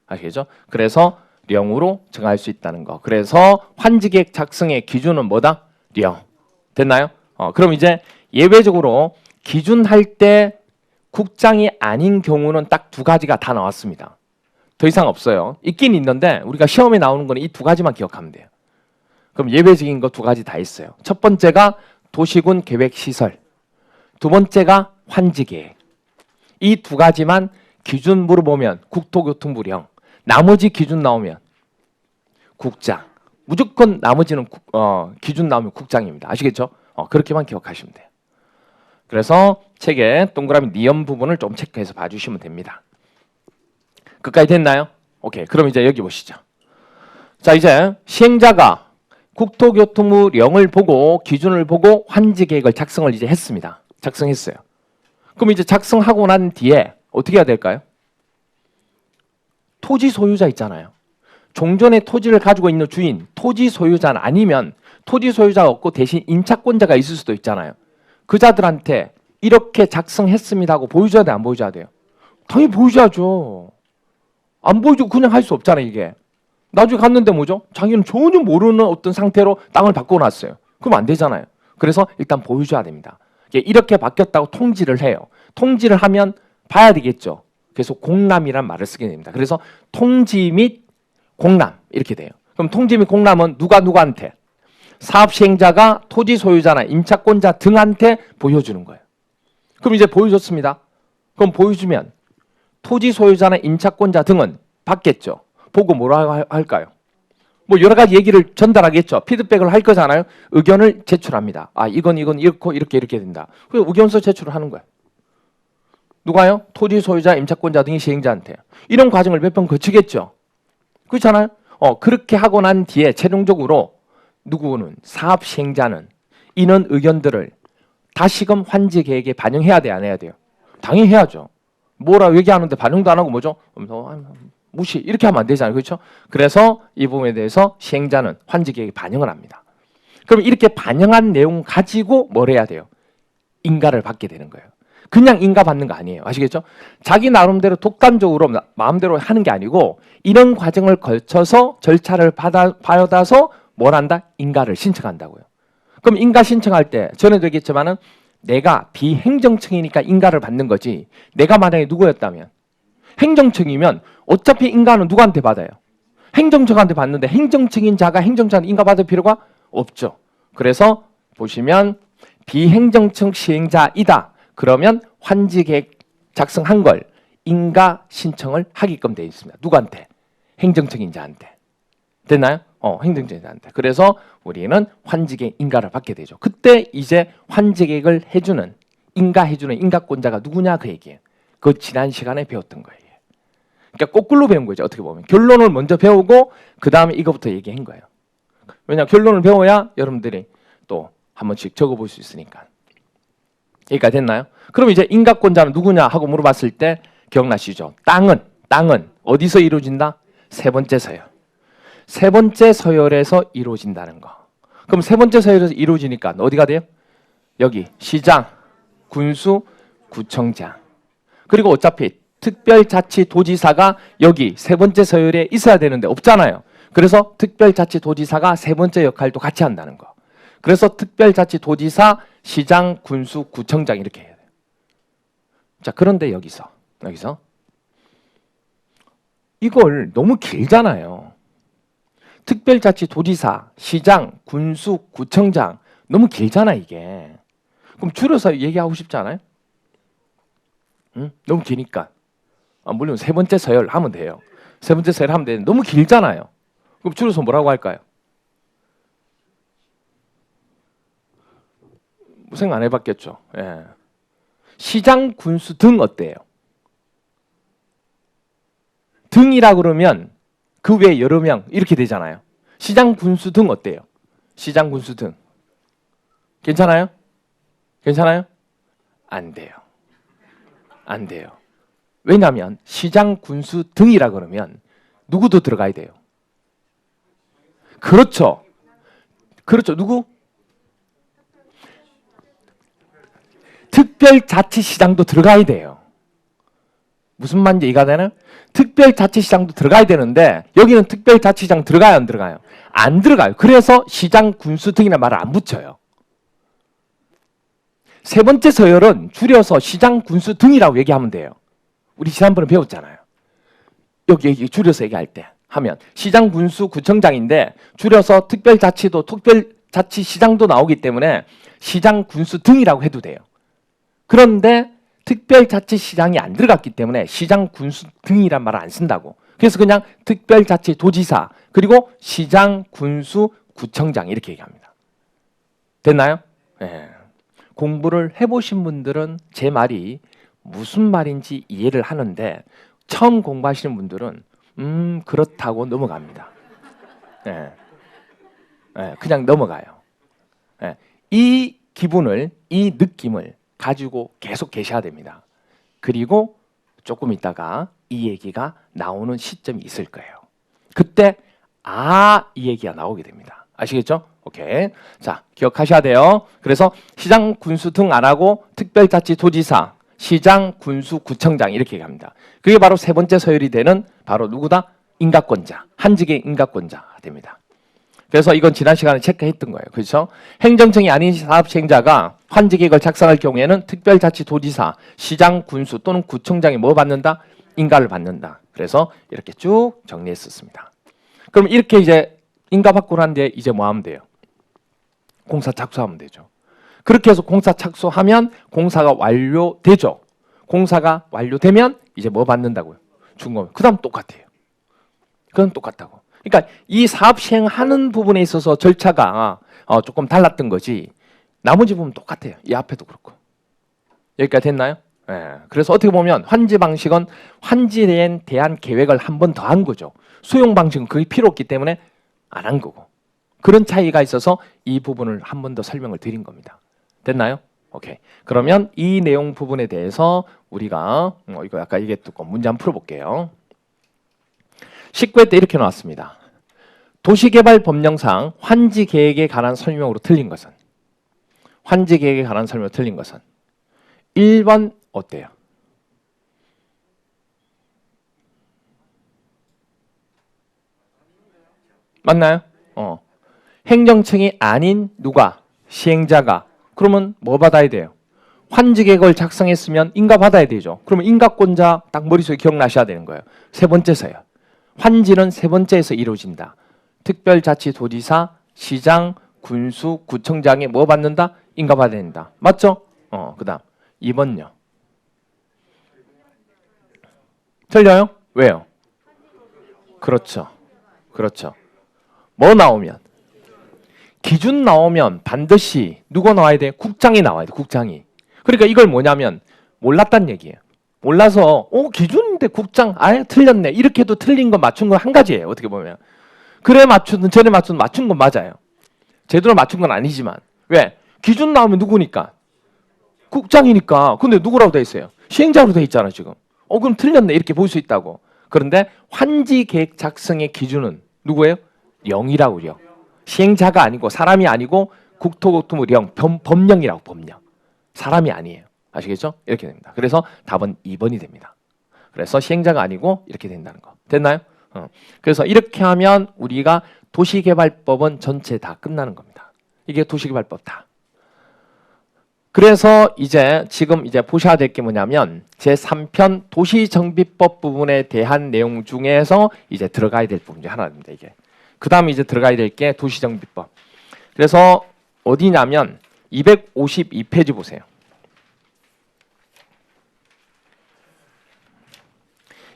아시겠죠? 그래서 령으로 정할 수 있다는 거. 그래서 환지계획 작성의 기준은 뭐다? 령. 됐나요? 그럼 이제 예외적으로 기준할 때 국장이 아닌 경우는 딱 두 가지가 다 나왔습니다. 더 이상 없어요. 있긴 있는데 우리가 시험에 나오는 거는 이 두 가지만 기억하면 돼요. 그럼 예외적인 거 두 가지 다 있어요. 첫 번째가 도시군 계획시설, 두 번째가 환지계획. 이 두 가지만 기준 물어보면 국토교통부령, 나머지 기준 나오면 국장. 무조건 나머지는 기준 나오면 국장입니다. 아시겠죠? 그렇게만 기억하시면 돼요. 그래서 책에 동그라미 니은 부분을 좀 체크해서 봐주시면 됩니다. 끝까지 됐나요? 오케이. 그럼 이제 여기 보시죠. 자, 이제 시행자가 국토교통부령을 보고 기준을 보고 환지계획을 작성을 이제 했습니다. 작성했어요. 그럼 이제 작성하고 난 뒤에 어떻게 해야 될까요? 토지 소유자 있잖아요. 종전에 토지를 가지고 있는 주인, 토지 소유자는 아니면 토지 소유자가 없고 대신 임차권자가 있을 수도 있잖아요. 그자들한테 이렇게 작성했습니다 하고 보여줘야 돼, 안 보여줘야 돼요? 당연히 보여줘야죠. 안 보여주고 그냥 할 수 없잖아요, 이게. 나중에 갔는데 뭐죠? 자기는 전혀 모르는 어떤 상태로 땅을 바꿔놨어요. 그럼 안 되잖아요. 그래서 일단 보여줘야 됩니다. 이렇게 바뀌었다고 통지를 해요. 통지를 하면 봐야 되겠죠. 그래서 공람이란 말을 쓰게 됩니다. 그래서 통지 및 공람 이렇게 돼요. 그럼 통지 및 공람은 누가 누구한테? 사업 시행자가 토지 소유자나 임차권자 등한테 보여주는 거예요. 그럼 이제 보여줬습니다. 그럼 보여주면 토지 소유자나 임차권자 등은 받겠죠. 보고 뭐라고 할까요? 뭐 여러 가지 얘기를 전달하겠죠. 피드백을 할 거잖아요. 의견을 제출합니다. 아, 이건 이렇게 된다. 그래서 의견서 제출을 하는 거예요. 누가요? 토지 소유자, 임차권자 등이 시행자한테. 이런 과정을 몇 번 거치겠죠. 그렇잖아요. 그렇게 하고 난 뒤에 최종적으로 누구는 사업 시행자는 이런 의견들을 다시금 환지 계획에 반영해야 돼, 안 해야 돼요? 당연히 해야죠. 뭐라 얘기하는데 반영도 안 하고 뭐죠? 무시 이렇게 하면 안 되잖아요. 그렇죠? 그래서 이 부분에 대해서 시행자는 환지 계획에 반영을 합니다. 그럼 이렇게 반영한 내용 가지고 뭘 해야 돼요? 인가를 받게 되는 거예요. 그냥 인가 받는 거 아니에요. 아시겠죠? 자기 나름대로 독단적으로 마음대로 하는 게 아니고 이런 과정을 거쳐서 절차를 받아서 뭘 한다? 인가를 신청한다고요. 그럼 인가 신청할 때 전에도 얘기했지만은 내가 비행정청이니까 인가를 받는 거지. 내가 만약에 누구였다면 행정청이면 어차피 인가는 누구한테 받아요? 행정청한테 받는데 행정청인 자가 행정청한테 인가 받을 필요가 없죠. 그래서 보시면 비행정청 시행자이다. 그러면 환지계획 작성한 걸 인가 신청을 하게끔 되어 있습니다. 누구한테? 행정청인 자한테. 됐나요? 행정청인자한테. 그래서 우리는 환지계획 인가를 받게 되죠. 그때 이제 환지계획을 해주는 인가해주는 인가권자가 누구냐 그 얘기예요. 그 지난 시간에 배웠던 거예요. 그러니까 거꾸로 배운 거죠. 어떻게 보면 결론을 먼저 배우고 그 다음에 이거부터 얘기한 거예요. 왜냐 결론을 배워야 여러분들이 또 한 번씩 적어볼 수 있으니까. 여기까지 됐나요? 그럼 이제 인가권자는 누구냐 하고 물어봤을 때 기억나시죠? 땅은 어디서 이루어진다? 세 번째 서열. 세 번째 서열에서 이루어진다는 거. 그럼 세 번째 서열에서 이루어지니까 어디가 돼요? 여기 시장, 군수, 구청장. 그리고 어차피 특별자치도지사가 여기 세 번째 서열에 있어야 되는데 없잖아요. 그래서 특별자치도지사가 세 번째 역할도 같이 한다는 거. 그래서 특별자치도지사, 시장, 군수, 구청장 이렇게 해야 돼요. 자, 그런데 여기서 이걸 너무 길잖아요. 특별자치도지사, 시장, 군수, 구청장 너무 길잖아 이게. 그럼 줄여서 얘기하고 싶지 않아요? 응? 너무 기니까. 물론 세 번째 서열 하면 돼요. 세 번째 서열 하면 되는데 너무 길잖아요. 그럼 줄여서 뭐라고 할까요? 생각 안 해봤겠죠. 예. 시장, 군수 등 어때요? 등이라 그러면 그 외에 여러 명 이렇게 되잖아요. 시장, 군수 등 어때요? 시장, 군수 등 괜찮아요? 괜찮아요? 안 돼요. 안 돼요. 왜냐하면 시장, 군수 등이라 그러면 누구도 들어가야 돼요. 그렇죠. 누구? 특별자치시장도 들어가야 돼요. 무슨 말인지 이해가 되나요? 특별자치시장도 들어가야 되는데 여기는 특별자치시장 들어가요, 안 들어가요? 안 들어가요. 그래서 시장, 군수 등이라는 말을 안 붙여요. 세 번째 서열은 줄여서 시장, 군수 등이라고 얘기하면 돼요. 우리 지난번에 배웠잖아요. 여기 줄여서 얘기할 때 하면 시장, 군수, 구청장인데 줄여서 특별자치시장도 나오기 때문에 시장, 군수 등이라고 해도 돼요. 그런데 특별자치시장이 안 들어갔기 때문에 시장, 군수 등이란 말을 안 쓴다고. 그래서 그냥 특별자치도지사 그리고 시장, 군수, 구청장 이렇게 얘기합니다. 됐나요? 네. 공부를 해보신 분들은 제 말이 무슨 말인지 이해를 하는데 처음 공부하시는 분들은 그렇다고 넘어갑니다. 네. 네. 그냥 넘어가요. 네. 이 기분을, 이 느낌을 가지고 계속 계셔야 됩니다. 그리고 조금 있다가 이 얘기가 나오는 시점이 있을 거예요. 그때 이 얘기가 나오게 됩니다. 아시겠죠? 오케이. 자, 기억하셔야 돼요. 그래서 시장, 군수 등 안 하고 특별자치도지사, 시장, 군수, 구청장 이렇게 얘기합니다. 그게 바로 세 번째 서열이 되는 바로 누구다? 인가권자, 한직의 인가권자가 됩니다. 그래서 이건 지난 시간에 체크했던 거예요. 그렇죠? 행정청이 아닌 사업시행자가 환지계획을 작성할 경우에는 특별자치도지사, 시장, 군수 또는 구청장이 뭐 받는다? 인가를 받는다. 그래서 이렇게 쭉 정리했었습니다. 그럼 이렇게 이제 인가 받고 난데 이제 뭐 하면 돼요? 공사 착수하면 되죠. 그렇게 해서 공사 착수하면 공사가 완료되죠. 공사가 완료되면 이제 뭐 받는다고요? 준공. 그다음 똑같아요. 그건 똑같다고. 그러니까 이 사업 시행하는 부분에 있어서 절차가 조금 달랐던 거지. 나머지 부분 똑같아요. 이 앞에도 그렇고. 여기까지 됐나요? 네. 그래서 어떻게 보면 환지 방식은 환지에 대한 계획을 한 번 더 한 거죠. 수용 방식은 그게 필요 없기 때문에 안 한 거고. 그런 차이가 있어서 이 부분을 한 번 더 설명을 드린 겁니다. 됐나요? 오케이. 그러면 이 내용 부분에 대해서 우리가 이거 아까 얘기했던 문제 한번 풀어볼게요. 19회 때 이렇게 나왔습니다. 도시개발법령상 환지계획에 관한 설명으로 틀린 것은? 환지계획에 관한 설명으로 틀린 것은? 1번 어때요? 맞나요? 행정청이 아닌 누가? 시행자가. 그러면 뭐 받아야 돼요? 환지계획을 작성했으면 인가 받아야 되죠. 그러면 인가권자 딱 머릿속에 기억나셔야 되는 거예요. 세 번째서요. 환지는 세 번째에서 이루어진다. 특별자치도지사, 시장, 군수, 구청장이 뭐 받는다? 인가 받아야 된다. 맞죠? 그 다음 2번요. 틀려요? 왜요? 그렇죠. 그렇죠. 뭐 나오면? 기준 나오면 반드시 누가 나와야 돼? 국장이 나와야 돼. 국장이. 그러니까 이걸 뭐냐면 몰랐단 얘기예요. 몰라서 기준인데 국장 아예 틀렸네. 이렇게 해도 틀린 거 맞춘 건 한 가지예요. 어떻게 보면. 그래 맞춘 전에 맞춘 건 맞아요. 제대로 맞춘 건 아니지만. 왜? 기준 나오면 누구니까? 국장이니까. 근데 누구라고 돼 있어요? 시행자로 돼 있잖아 지금. 그럼 틀렸네. 이렇게 볼 수 있다고. 그런데 환지 계획 작성의 기준은 누구예요? 0이라고요. 시행자가 아니고 사람이 아니고 국토교통부 0 법령이라고 법령. 사람이 아니에요. 아시겠죠? 이렇게 됩니다. 그래서 답은 2번이 됩니다. 그래서 시행자가 아니고 이렇게 된다는 거. 됐나요? 그래서 이렇게 하면 우리가 도시개발법은 전체 다 끝나는 겁니다. 이게 도시개발법 다. 그래서 이제 지금 이제 보셔야 될 게 뭐냐면 제3편 도시정비법 부분에 대한 내용 중에서 이제 들어가야 될 부분 중 하나입니다. 이게. 그 다음에 이제 들어가야 될 게 도시정비법. 그래서 어디냐면 252페이지 보세요.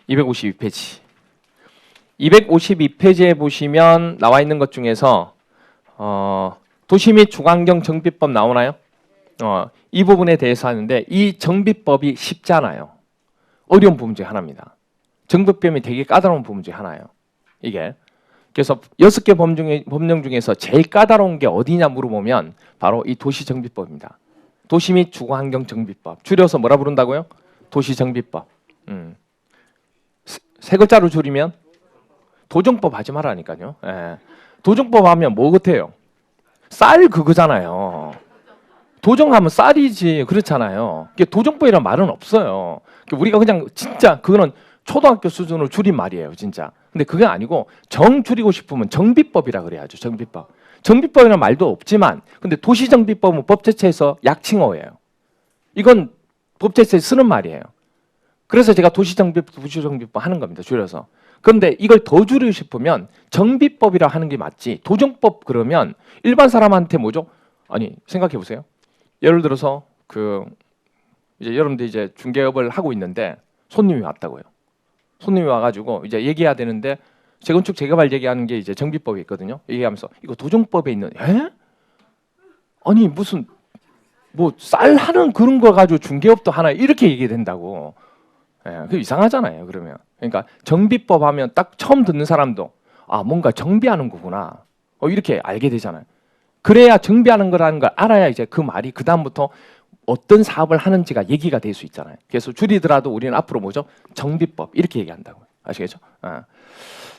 252페이지. 252페이지에 보시면 나와 있는 것 중에서 도시 및 주거환경 정비법 나오나요? 이 부분에 대해서 하는데 이 정비법이 쉽잖아요. 어려운 부분 중에 하나입니다. 정비법이 되게 까다로운 부분 중에 하나예요. 이게. 그래서 6개 법령 중에서 제일 까다로운 게 어디냐 물어보면 바로 이 도시정비법입니다. 도시 및 주거환경 정비법. 줄여서 뭐라 부른다고요? 도시정비법. 세 글자로 줄이면 도정법 하지 말라니까요. 예. 도정법 하면 뭐 같아요? 쌀 그거잖아요. 도정하면 쌀이지 그렇잖아요. 도정법이라는 말은 없어요. 우리가 그냥 진짜 그거는 초등학교 수준으로 줄인 말이에요, 진짜. 근데 그게 아니고 정 줄이고 싶으면 정비법이라 그래야죠. 정비법. 정비법이라는 말도 없지만 근데 도시정비법은 법제처에서 약칭어예요. 이건 법제처에 쓰는 말이에요. 그래서 제가 도시정비법 하는 겁니다. 줄여서. 그런데 이걸 더 줄이고 싶으면 정비법이라 하는 게 맞지. 도정법 그러면 일반 사람한테 뭐죠? 아니 생각해 보세요. 예를 들어서 이제 여러분들 이제 중개업을 하고 있는데 손님이 왔다고요. 손님이 와가지고 이제 얘기해야 되는데 재건축 재개발 얘기하는 게 이제 정비법이 있거든요. 얘기하면서 이거 도정법에 있는 아니 무슨 뭐 쌀 하는 그런 거 가지고 중개업도 하나 이렇게 얘기된다고. 그 이상하잖아요. 그러면 그러니까 정비법 하면 딱 처음 듣는 사람도 뭔가 정비하는 거구나 이렇게 알게 되잖아요. 그래야 정비하는 거라는 걸 알아야 이제 그 말이 그 다음부터 어떤 사업을 하는지가 얘기가 될 수 있잖아요. 그래서 줄이더라도 우리는 앞으로 뭐죠? 정비법 이렇게 얘기한다고요. 아시겠죠?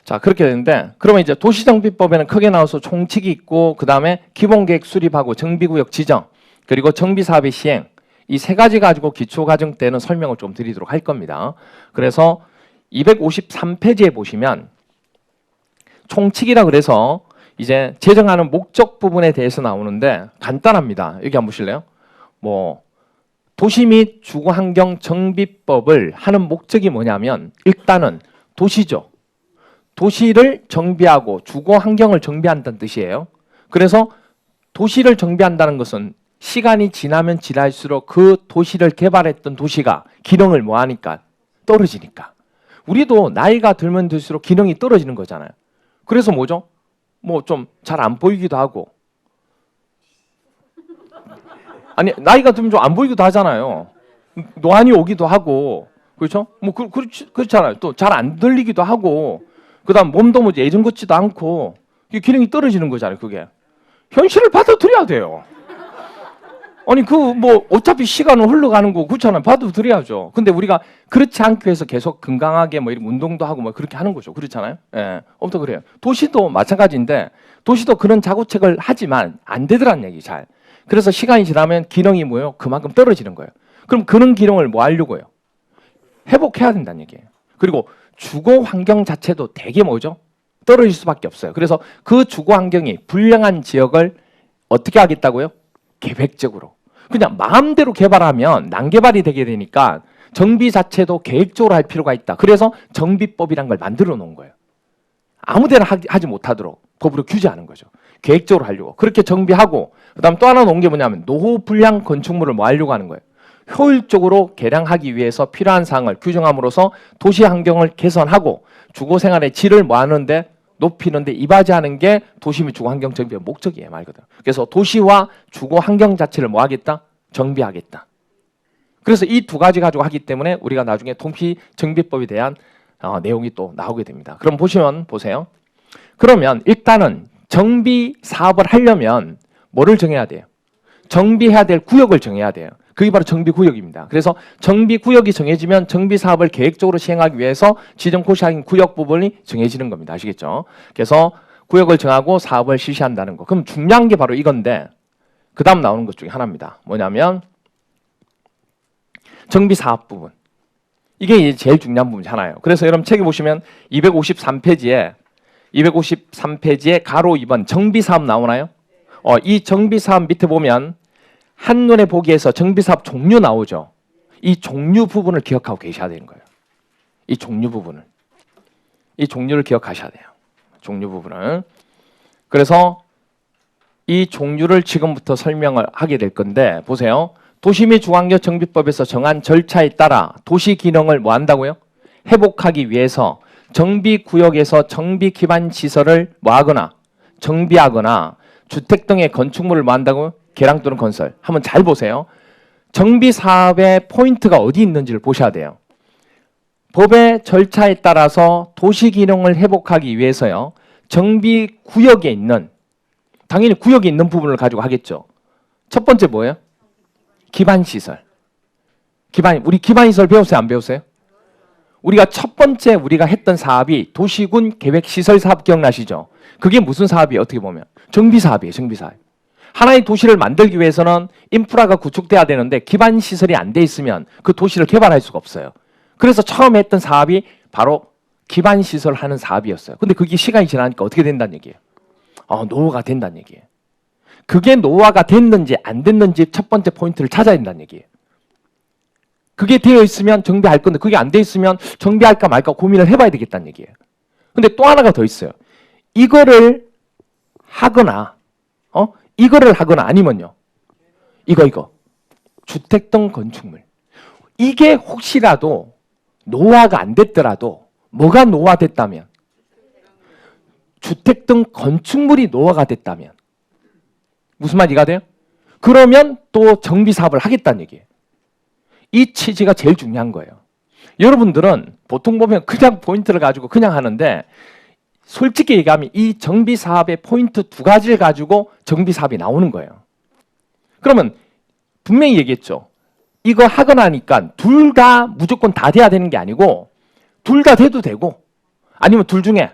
자, 그렇게 되는데 그러면 이제 도시정비법에는 크게 나와서 총칙이 있고 그다음에 기본계획 수립하고 정비구역 지정 그리고 정비사업의 시행 이 세 가지 가지고 기초과정 때는 설명을 좀 드리도록 할 겁니다. 그래서 253페이지에 보시면 총칙이라 그래서 이제 제정하는 목적 부분에 대해서 나오는데 간단합니다. 여기 한번 보실래요? 뭐 도시 및 주거환경 정비법을 하는 목적이 뭐냐면 일단은 도시죠. 도시를 정비하고 주거환경을 정비한다는 뜻이에요. 그래서 도시를 정비한다는 것은 시간이 지나면 지날수록 그 도시를 개발했던 도시가 기능을 뭐하니까 떨어지니까. 우리도 나이가 들면 들수록 기능이 떨어지는 거잖아요. 그래서 뭐죠? 뭐 좀 잘 안 보이기도 하고 아니 나이가 들면 좀 안 보이기도 하잖아요. 노안이 오기도 하고 그렇죠? 뭐 그렇잖아요. 또 잘 안 들리기도 하고 그다음 몸도 뭐 예전 같지도 않고 기능이 떨어지는 거잖아요. 그게 현실을 받아들여야 돼요. 아니 그 뭐 어차피 시간은 흘러가는 거 그렇잖아요. 받아들여야죠. 근데 우리가 그렇지 않기 위해서 계속 건강하게 뭐 이런 운동도 하고 뭐 그렇게 하는 거죠. 그렇잖아요. 예, 없다 그래요. 도시도 마찬가지인데 도시도 그런 자구책을 하지만 안 되더란 얘기 잘. 그래서 시간이 지나면 기능이 뭐예요? 그만큼 떨어지는 거예요. 그럼 그런 기능을 뭐 하려고요? 회복해야 된다는 얘기예요. 그리고 주거 환경 자체도 되게 뭐죠? 떨어질 수밖에 없어요. 그래서 그 주거 환경이 불량한 지역을 어떻게 하겠다고요? 계획적으로. 그냥 마음대로 개발하면 난개발이 되게 되니까 정비 자체도 계획적으로 할 필요가 있다. 그래서 정비법이란 걸 만들어 놓은 거예요. 아무데나 하지 못하도록 법으로 규제하는 거죠. 계획적으로 하려고. 그렇게 정비하고 그다음 또 하나 놓은 게 뭐냐면 노후 불량 건축물을 뭐 하려고 하는 거예요. 효율적으로 개량하기 위해서 필요한 사항을 규정함으로써 도시 환경을 개선하고 주거 생활의 질을 뭐 하는데 높이는데 이바지하는 게 도시 및 주거 환경 정비의 목적이에요, 말 그대로. 그래서 도시와 주거 환경 자체를 뭐 하겠다? 정비하겠다. 그래서 이 두 가지 가지고 하기 때문에 우리가 나중에 도시 정비법에 대한 내용이 또 나오게 됩니다. 그럼 보세요. 그러면 일단은 정비 사업을 하려면 뭐를 정해야 돼요? 정비해야 될 구역을 정해야 돼요. 그게 바로 정비구역입니다. 그래서 정비구역이 정해지면 정비사업을 계획적으로 시행하기 위해서 지정고시하는 구역 부분이 정해지는 겁니다. 아시겠죠? 그래서 구역을 정하고 사업을 실시한다는 거. 그럼 중요한 게 바로 이건데 그 다음 나오는 것 중에 하나입니다. 뭐냐면 정비사업 부분. 이게 이제 제일 중요한 부분 중 하나예요. 그래서 여러분 책에 보시면 253페이지에 가로 2번 정비사업 나오나요? 이 정비사업 밑에 보면 한눈에 보기에서 정비사업 종류 나오죠. 이 종류 부분을 기억하고 계셔야 되는 거예요. 이 종류 부분을. 이 종류를 기억하셔야 돼요. 종류 부분을. 그래서 이 종류를 지금부터 설명을 하게 될 건데 보세요. 도시 및 주거환경 정비법에서 정한 절차에 따라 도시 기능을 뭐 한다고요? 회복하기 위해서 정비구역에서 정비 기반 시설을 뭐 하거나 정비하거나 주택 등의 건축물을 뭐 한다고요? 개량 또는 건설. 한번 잘 보세요. 정비 사업의 포인트가 어디 있는지를 보셔야 돼요. 법의 절차에 따라서 도시 기능을 회복하기 위해서요. 정비 구역에 있는 당연히 구역에 있는 부분을 가지고 하겠죠. 첫 번째 뭐예요? 기반 시설. 우리 기반 시설 배웠어요? 안 배웠어요? 우리가 첫 번째 우리가 했던 사업이 도시군 계획 시설 사업 기억나시죠? 그게 무슨 사업이에요? 어떻게 보면 정비 사업이에요. 정비 사업. 하나의 도시를 만들기 위해서는 인프라가 구축돼야 되는데 기반 시설이 안 돼 있으면 그 도시를 개발할 수가 없어요. 그래서 처음에 했던 사업이 바로 기반 시설 하는 사업이었어요. 근데 그게 시간이 지나니까 어떻게 된다는 얘기예요? 노후가 된다는 얘기예요. 그게 노후화가 됐는지 안 됐는지 첫 번째 포인트를 찾아야 된다는 얘기예요. 그게 되어 있으면 정비할 건데 그게 안 돼 있으면 정비할까 말까 고민을 해봐야 되겠다는 얘기예요. 근데 또 하나가 더 있어요. 이거를 하거나 아니면요. 이거. 주택 등 건축물. 이게 혹시라도 노후화가 안 됐더라도 뭐가 노후화됐다면? 주택 등 건축물이 노후화가 됐다면. 무슨 말 이해가 돼요? 그러면 또 정비 사업을 하겠다는 얘기예요. 이 취지가 제일 중요한 거예요. 여러분들은 보통 보면 그냥 포인트를 가지고 그냥 하는데 솔직히 얘기하면 이 정비 사업의 포인트 두 가지를 가지고 정비 사업이 나오는 거예요. 그러면 분명히 얘기했죠. 이거 하거나 하니까 둘 다 무조건 다 돼야 되는 게 아니고 둘 다 돼도 되고 아니면 둘 중에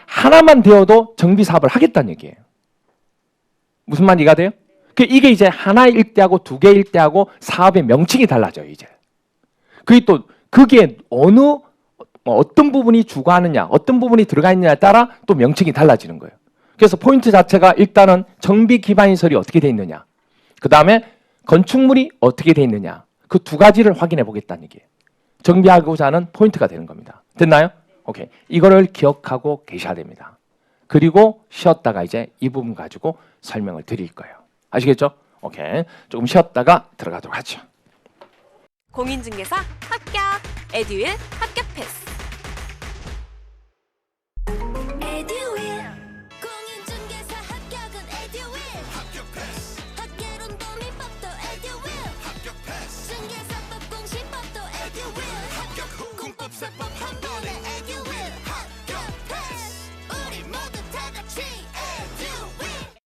하나만 되어도 정비 사업을 하겠다는 얘기예요. 무슨 말 이해가 돼요? 이게 이제 하나일 때하고 두 개일 때하고 사업의 명칭이 달라져요. 이제 그게 또 그게 어떤 부분이 주거하느냐 어떤 부분이 들어가 있느냐에 따라 또 명칭이 달라지는 거예요. 그래서 포인트 자체가 일단은 정비 기반시설이 어떻게 돼 있느냐, 그 다음에 건축물이 어떻게 돼 있느냐, 그 두 가지를 확인해 보겠다는 얘기예요. 정비하고자 하는 포인트가 되는 겁니다. 됐나요? 오케이. 이거를 기억하고 계셔야 됩니다. 그리고 쉬었다가 이제 이 부분 가지고 설명을 드릴 거예요. 아시겠죠? 오케이. 조금 쉬었다가 들어가도록 하죠. 공인중개사 합격! 에듀윌 합격 패스! 에듀윌 공인중개사 합격은 에듀윌 학계론도 민법도 에듀윌 중개사법 공시법도 에듀윌 공법 세법 한 번에